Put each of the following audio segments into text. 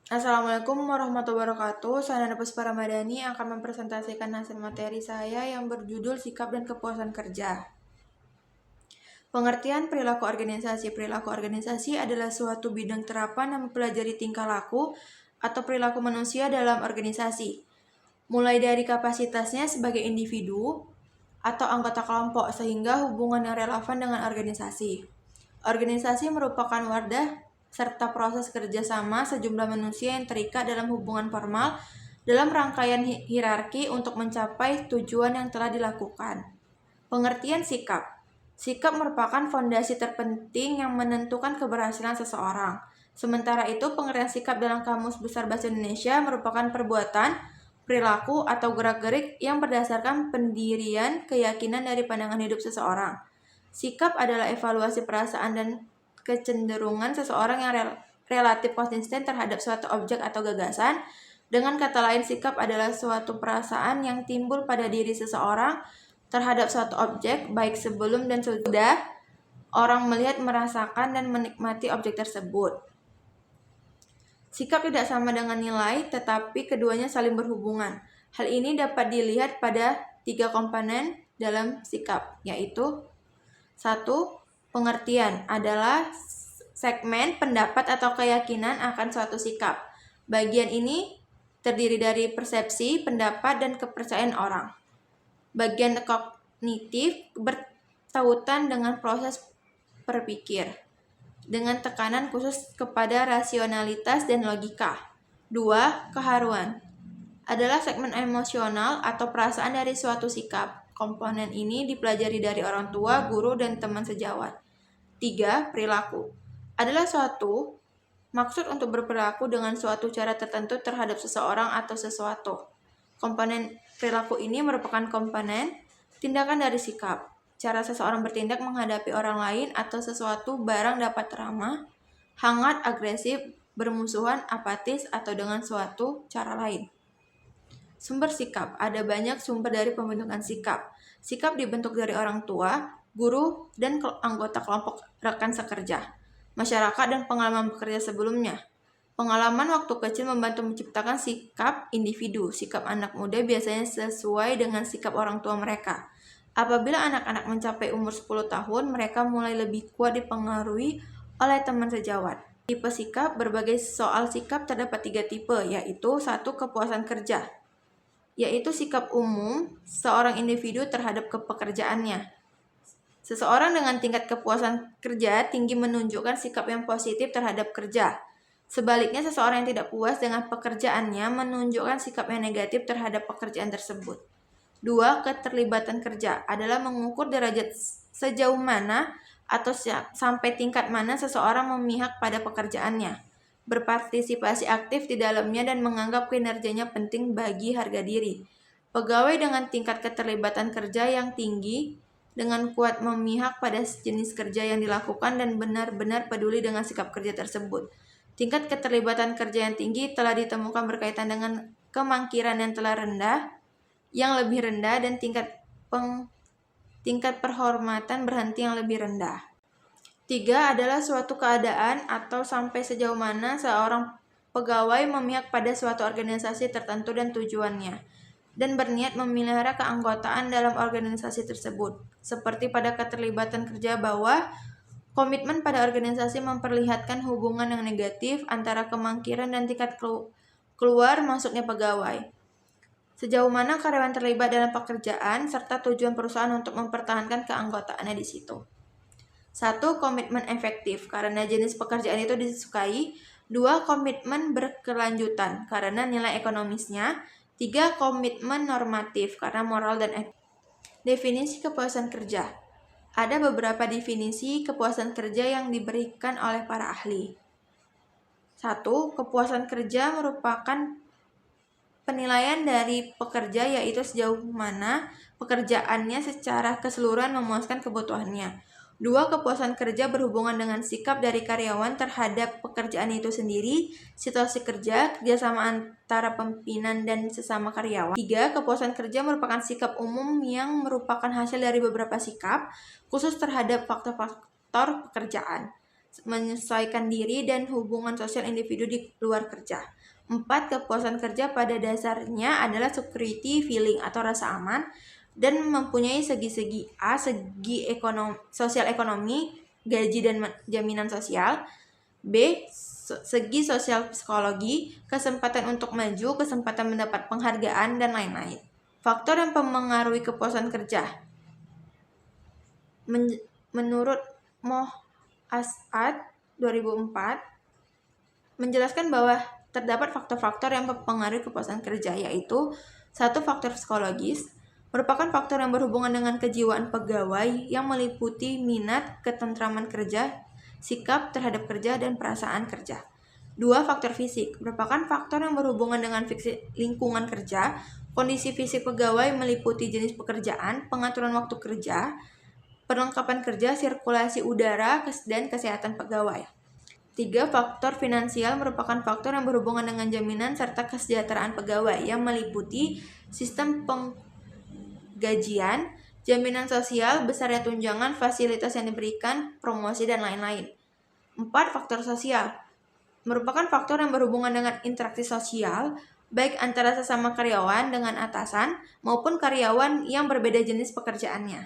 Assalamualaikum warahmatullahi wabarakatuh. Saya Nana Puspa Ramadhani akan mempresentasikan hasil materi saya yang berjudul Sikap dan Kepuasan Kerja. Pengertian perilaku organisasi. Perilaku organisasi adalah suatu bidang terapan yang mempelajari tingkah laku atau perilaku manusia dalam organisasi, mulai dari kapasitasnya sebagai individu atau anggota kelompok sehingga hubungan yang relevan dengan organisasi. Organisasi merupakan wadah serta proses kerjasama sejumlah manusia yang terikat dalam hubungan formal dalam rangkaian hierarki untuk mencapai tujuan yang telah dilakukan. Pengertian sikap. Sikap merupakan fondasi terpenting yang menentukan keberhasilan seseorang. Sementara itu, pengertian sikap dalam Kamus Besar Bahasa Indonesia merupakan perbuatan, perilaku, atau gerak-gerik yang berdasarkan pendirian, keyakinan dari pandangan hidup seseorang. Sikap adalah evaluasi perasaan dan kecenderungan seseorang yang relatif konsisten terhadap suatu objek atau gagasan. Dengan kata lain, sikap adalah suatu perasaan yang timbul pada diri seseorang terhadap suatu objek, baik sebelum dan sesudah orang melihat, merasakan, dan menikmati objek tersebut. Sikap tidak sama dengan nilai, tetapi keduanya saling berhubungan. Hal ini dapat dilihat pada 3 komponen dalam sikap, yaitu 1. Pengertian adalah segmen pendapat atau keyakinan akan suatu sikap. Bagian ini terdiri dari persepsi, pendapat, dan kepercayaan orang. Bagian kognitif bertautan dengan proses berpikir, dengan tekanan khusus kepada rasionalitas dan logika. 2. Keharuan adalah segmen emosional atau perasaan dari suatu sikap. Komponen ini dipelajari dari orang tua, guru, dan teman sejawat. 3. Perilaku adalah suatu maksud untuk berperilaku dengan suatu cara tertentu terhadap seseorang atau sesuatu. Komponen perilaku ini merupakan komponen tindakan dari sikap. Cara seseorang bertindak menghadapi orang lain atau sesuatu barang dapat ramah, hangat, agresif, bermusuhan, apatis, atau dengan suatu cara lain. Sumber sikap. Ada banyak sumber dari pembentukan sikap. Sikap dibentuk dari orang tua, guru, dan anggota kelompok rekan sekerja, masyarakat, dan pengalaman bekerja sebelumnya. Pengalaman waktu kecil membantu menciptakan sikap individu. Sikap anak muda biasanya sesuai dengan sikap orang tua mereka. Apabila anak-anak mencapai umur 10 tahun, mereka mulai lebih kuat dipengaruhi oleh teman sejawat. Tipe sikap. Berbagai soal sikap terdapat 3 tipe, yaitu 1. Kepuasan kerja, yaitu sikap umum seorang individu terhadap pekerjaannya. Seseorang dengan tingkat kepuasan kerja tinggi menunjukkan sikap yang positif terhadap kerja. Sebaliknya, seseorang yang tidak puas dengan pekerjaannya menunjukkan sikap yang negatif terhadap pekerjaan tersebut. 2. Keterlibatan kerja adalah mengukur derajat sejauh mana atau sampai tingkat mana seseorang memihak pada pekerjaannya, berpartisipasi aktif di dalamnya, dan menganggap kinerjanya penting bagi harga diri. Pegawai dengan tingkat keterlibatan kerja yang tinggi dengan kuat memihak pada jenis kerja yang dilakukan dan benar-benar peduli dengan sikap kerja tersebut. Tingkat keterlibatan kerja yang tinggi telah ditemukan berkaitan dengan kemangkiran yang lebih rendah, dan tingkat perhormatan berhenti yang lebih rendah. 3. Adalah suatu keadaan atau sampai sejauh mana seorang pegawai memihak pada suatu organisasi tertentu dan tujuannya, dan berniat memelihara keanggotaan dalam organisasi tersebut. Seperti pada keterlibatan kerja bawah, komitmen pada organisasi memperlihatkan hubungan yang negatif antara kemangkiran dan tingkat keluar masuknya pegawai. Sejauh mana karyawan terlibat dalam pekerjaan, serta tujuan perusahaan untuk mempertahankan keanggotaannya di situ. 1. Komitmen efektif, karena jenis pekerjaan itu disukai. 2. Komitmen berkelanjutan, karena nilai ekonomisnya. 3. Komitmen normatif, karena moral dan etik. Definisi kepuasan kerja. Ada beberapa definisi kepuasan kerja yang diberikan oleh para ahli. 1. Kepuasan kerja merupakan penilaian dari pekerja, yaitu sejauh mana pekerjaannya secara keseluruhan memuaskan kebutuhannya. 2. Kepuasan kerja berhubungan dengan sikap dari karyawan terhadap pekerjaan itu sendiri, situasi kerja, kerjasama antara pimpinan dan sesama karyawan. 3. Kepuasan kerja merupakan sikap umum yang merupakan hasil dari beberapa sikap, khusus terhadap faktor-faktor pekerjaan. menyesuaikan diri dan hubungan sosial individu di luar kerja. 4. Kepuasan kerja pada dasarnya adalah security feeling atau rasa aman dan mempunyai segi-segi A, segi sosial ekonomi, gaji dan jaminan sosial. B. Segi sosial psikologi, kesempatan untuk maju, kesempatan mendapat penghargaan, dan lain-lain. Faktor yang mempengaruhi kepuasan kerja. Menurut Moh As'ad 2004 menjelaskan bahwa terdapat faktor-faktor yang mempengaruhi kepuasan kerja, yaitu 1. Faktor psikologis, merupakan faktor yang berhubungan dengan kejiwaan pegawai yang meliputi minat, ketentraman kerja, sikap terhadap kerja, dan perasaan kerja. 2. Faktor fisik, merupakan faktor yang berhubungan dengan lingkungan kerja, kondisi fisik pegawai meliputi jenis pekerjaan, pengaturan waktu kerja, perlengkapan kerja, sirkulasi udara, dan kesehatan pegawai. 3. Faktor finansial merupakan faktor yang berhubungan dengan jaminan serta kesejahteraan pegawai yang meliputi sistem penggajian, jaminan sosial, besarnya tunjangan, fasilitas yang diberikan, promosi, dan lain-lain. 4. Faktor sosial merupakan faktor yang berhubungan dengan interaksi sosial, baik antara sesama karyawan dengan atasan maupun karyawan yang berbeda jenis pekerjaannya.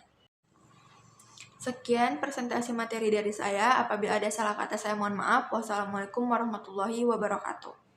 Sekian presentasi materi dari saya. Apabila ada salah kata saya mohon maaf. Wassalamualaikum warahmatullahi wabarakatuh.